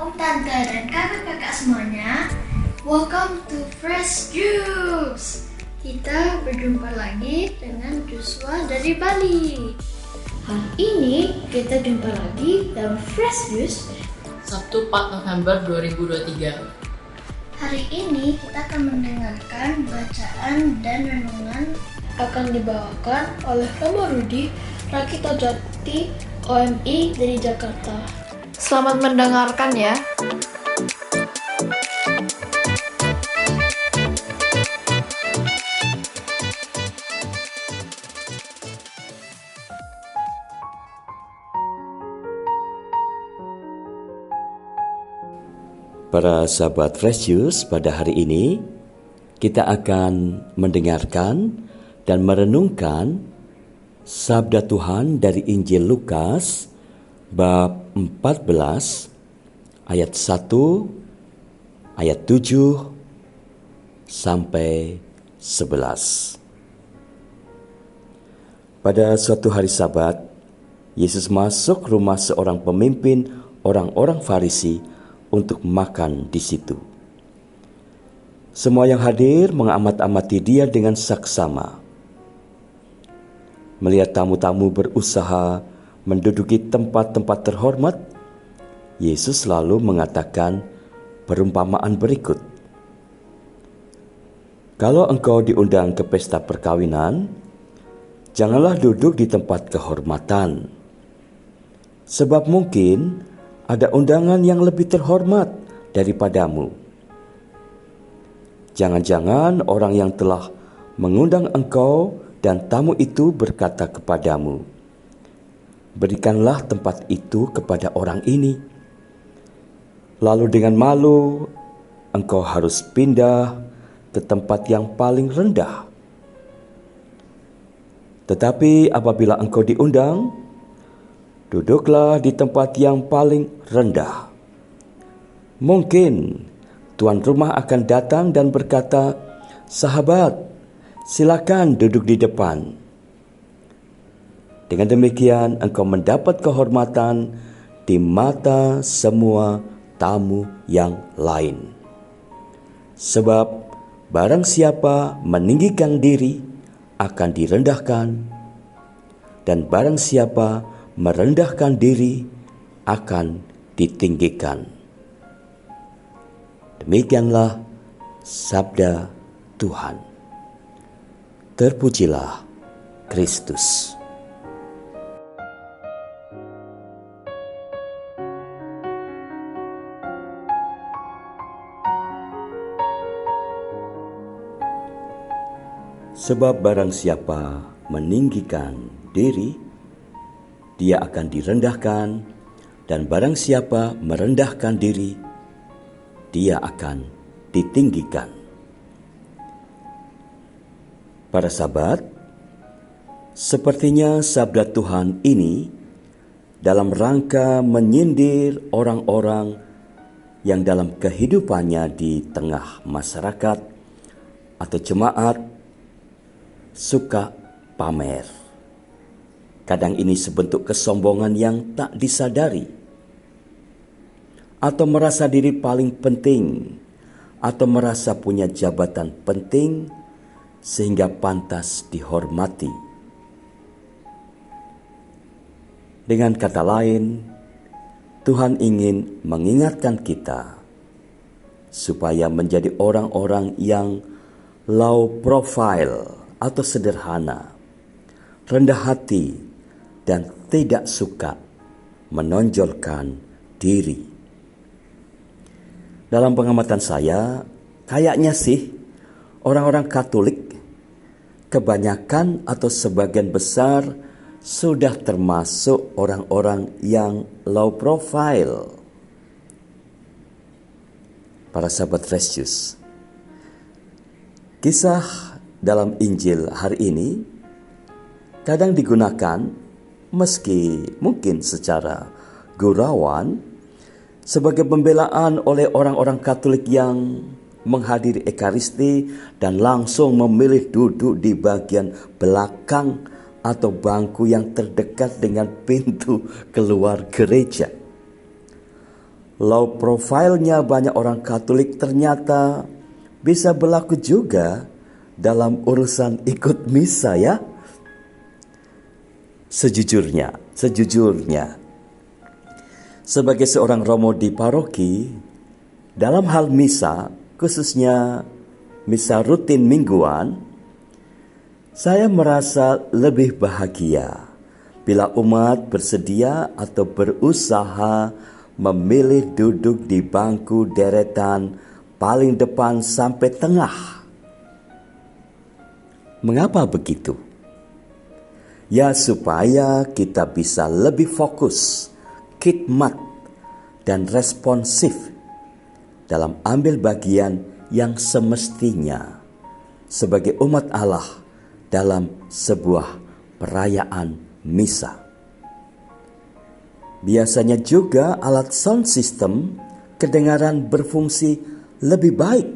Om Tante dan kakak-kakak semuanya. Welcome to Fresh Juice. Kita berjumpa lagi dengan Joshua dari Bali. Hari ini kita jumpa lagi dalam Fresh Juice Sabtu 4 November 2023. Hari ini kita akan mendengarkan bacaan dan renungan akan dibawakan oleh Romo Rudi, Rakita Jati, OMI dari Jakarta. Selamat mendengarkan ya. Para sahabat Fresh Juice, pada hari ini kita akan mendengarkan dan merenungkan sabda Tuhan dari Injil Lukas bab 14 ayat 1, ayat 7 sampai 11. Pada suatu hari Sabat, Yesus masuk rumah seorang pemimpin orang-orang Farisi untuk makan di situ. Semua yang hadir mengamat-amati dia dengan saksama. Melihat tamu-tamu berusaha menduduki tempat-tempat terhormat, Yesus lalu mengatakan perumpamaan berikut. Kalau engkau diundang ke pesta perkawinan, janganlah duduk di tempat kehormatan, sebab mungkin ada undangan yang lebih terhormat daripadamu. Jangan-jangan orang yang telah mengundang engkau dan tamu itu berkata kepadamu, berikanlah tempat itu kepada orang ini. Lalu dengan malu, engkau harus pindah ke tempat yang paling rendah. Tetapi apabila engkau diundang, duduklah di tempat yang paling rendah. Mungkin tuan rumah akan datang dan berkata, sahabat, silakan duduk di depan. Dengan demikian engkau mendapat kehormatan di mata semua tamu yang lain. Sebab barang siapa meninggikan diri akan direndahkan, dan barang siapa merendahkan diri akan ditinggikan. Demikianlah sabda Tuhan. Terpujilah Kristus. Sebab barang siapa meninggikan diri, dia akan direndahkan, dan barang siapa merendahkan diri, dia akan ditinggikan. Para sahabat, sepertinya sabda Tuhan ini dalam rangka menyindir orang-orang yang dalam kehidupannya di tengah masyarakat atau jemaat suka pamer. Kadang ini sebentuk kesombongan yang tak disadari, atau merasa diri paling penting, atau merasa punya jabatan penting sehingga pantas dihormati. Dengan kata lain, Tuhan ingin mengingatkan kita supaya menjadi orang-orang yang low profile atau sederhana, rendah hati, dan tidak suka menonjolkan diri. Dalam pengamatan saya, kayaknya sih orang-orang Katolik kebanyakan atau sebagian besar sudah termasuk orang-orang yang low profile. Para sahabat Fresh Juice, kisah dalam Injil hari ini kadang digunakan meski mungkin secara gurauan sebagai pembelaan oleh orang-orang Katolik yang menghadiri Ekaristi dan langsung memilih duduk di bagian belakang atau bangku yang terdekat dengan pintu keluar gereja. low profile-nya banyak orang Katolik ternyata bisa berlaku juga dalam urusan ikut misa ya. Sejujurnya, sebagai seorang romo di paroki, dalam hal misa, khususnya misa rutin mingguan, saya merasa lebih bahagia bila umat bersedia atau berusaha memilih duduk di bangku deretan paling depan sampai tengah. Mengapa begitu? Ya, supaya kita bisa lebih fokus, khidmat, dan responsif dalam ambil bagian yang semestinya sebagai umat Allah dalam sebuah perayaan misa. Biasanya juga alat sound system kedengaran berfungsi lebih baik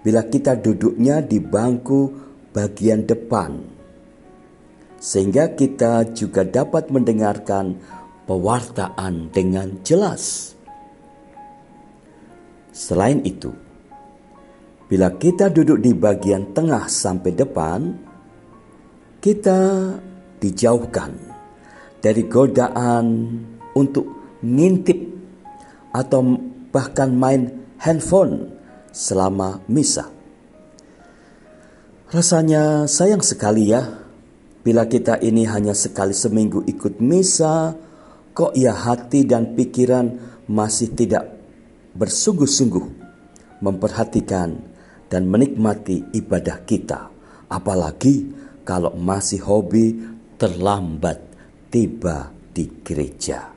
bila kita duduknya di bangku bagian depan, sehingga kita juga dapat mendengarkan pewartaan dengan jelas. Selain itu, bila kita duduk di bagian tengah sampai depan, kita dijauhkan dari godaan untuk ngintip atau bahkan main handphone selama misa. Rasanya sayang sekali ya, bila kita ini hanya sekali seminggu ikut misa, kok ya hati dan pikiran masih tidak bersungguh-sungguh memperhatikan dan menikmati ibadah kita. Apalagi kalau masih hobi terlambat tiba di gereja.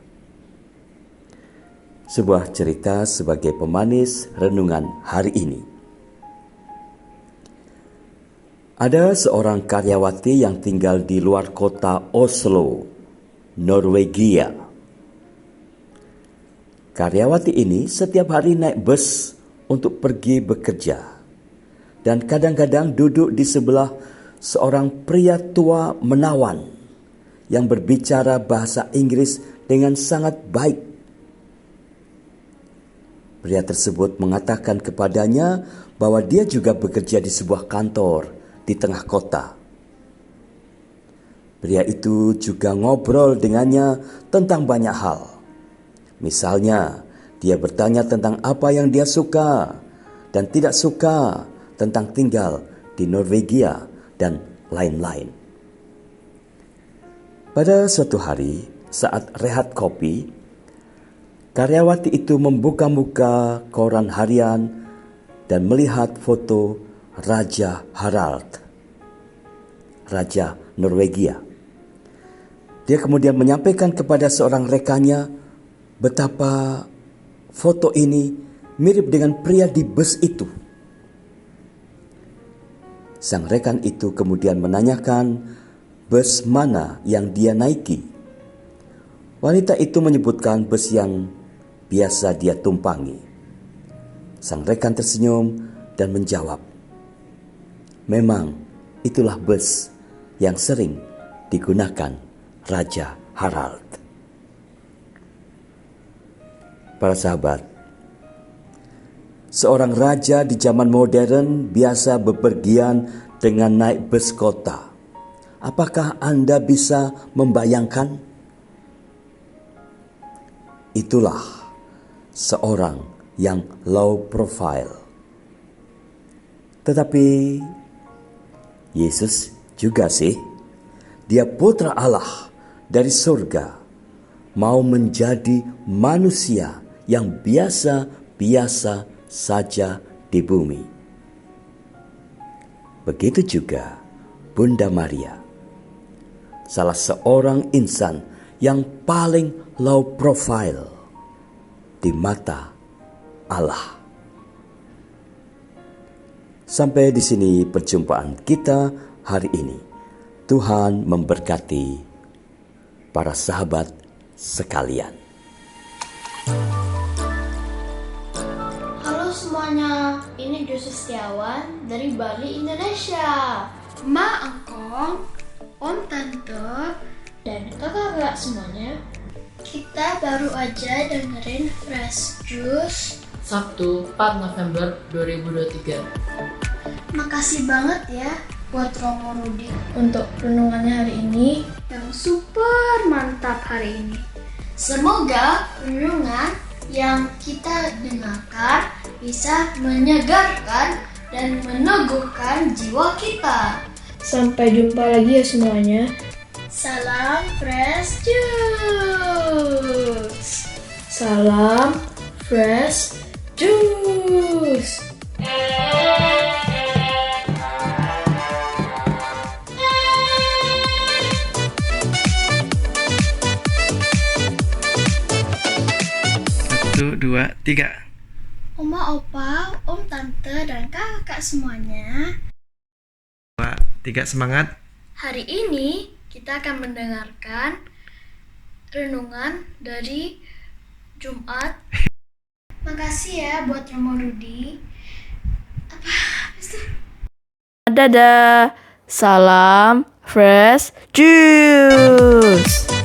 Sebuah cerita sebagai pemanis renungan hari ini. Ada seorang karyawati yang tinggal di luar kota Oslo, Norwegia. Karyawati ini setiap hari naik bus untuk pergi bekerja, dan kadang-kadang duduk di sebelah seorang pria tua menawan yang berbicara bahasa Inggris dengan sangat baik. Pria tersebut mengatakan kepadanya bahwa dia juga bekerja di sebuah kantor di tengah kota. Pria itu juga ngobrol dengannya tentang banyak hal. Misalnya, dia bertanya tentang apa yang dia suka dan tidak suka tentang tinggal di Norwegia dan lain-lain. Pada suatu hari, saat rehat kopi, karyawati itu membuka-buka koran harian dan melihat foto Raja Harald, Raja Norwegia. Dia kemudian menyampaikan kepada seorang rekannya betapa foto ini mirip dengan pria di bus itu. Sang rekan itu kemudian menanyakan bus mana yang dia naiki. Wanita itu menyebutkan bus yang biasa dia tumpangi. Sang rekan tersenyum dan menjawab, memang itulah bus yang sering digunakan Raja Harald. Para sahabat, seorang raja di zaman modern biasa bepergian dengan naik bus kota. Apakah Anda bisa membayangkan? Itulah seorang yang low profile. Tetapi Yesus juga sih, dia putra Allah dari surga, mau menjadi manusia yang biasa-biasa saja di bumi. Begitu juga Bunda Maria, salah seorang insan yang paling low profile di mata Allah. Sampai di sini perjumpaan kita hari ini. Tuhan memberkati para sahabat sekalian. Halo semuanya, ini Josu Setiawan dari Bali, Indonesia. Ma Angkong, Om Tante, Dan kakak-kakak semuanya, Kita baru aja dengerin Fresh Juice. Sabtu 4 November 2023. Makasih banget ya buat Romo Rudi untuk renungannya hari ini yang super mantap hari ini. Semoga renungan yang kita dengarkan bisa menyegarkan dan meneguhkan jiwa kita. Sampai jumpa lagi ya semuanya. Salam Fresh Juice. Salam Fresh Juice. Satu, dua, tiga. Oma, opa, om, tante, dan kakak semuanya. Dua, tiga, semangat. Hari ini kita akan mendengarkan renungan dari Jumat. Makasih ya buat Romo Rudi. Dadah. Salam Fresh Juice.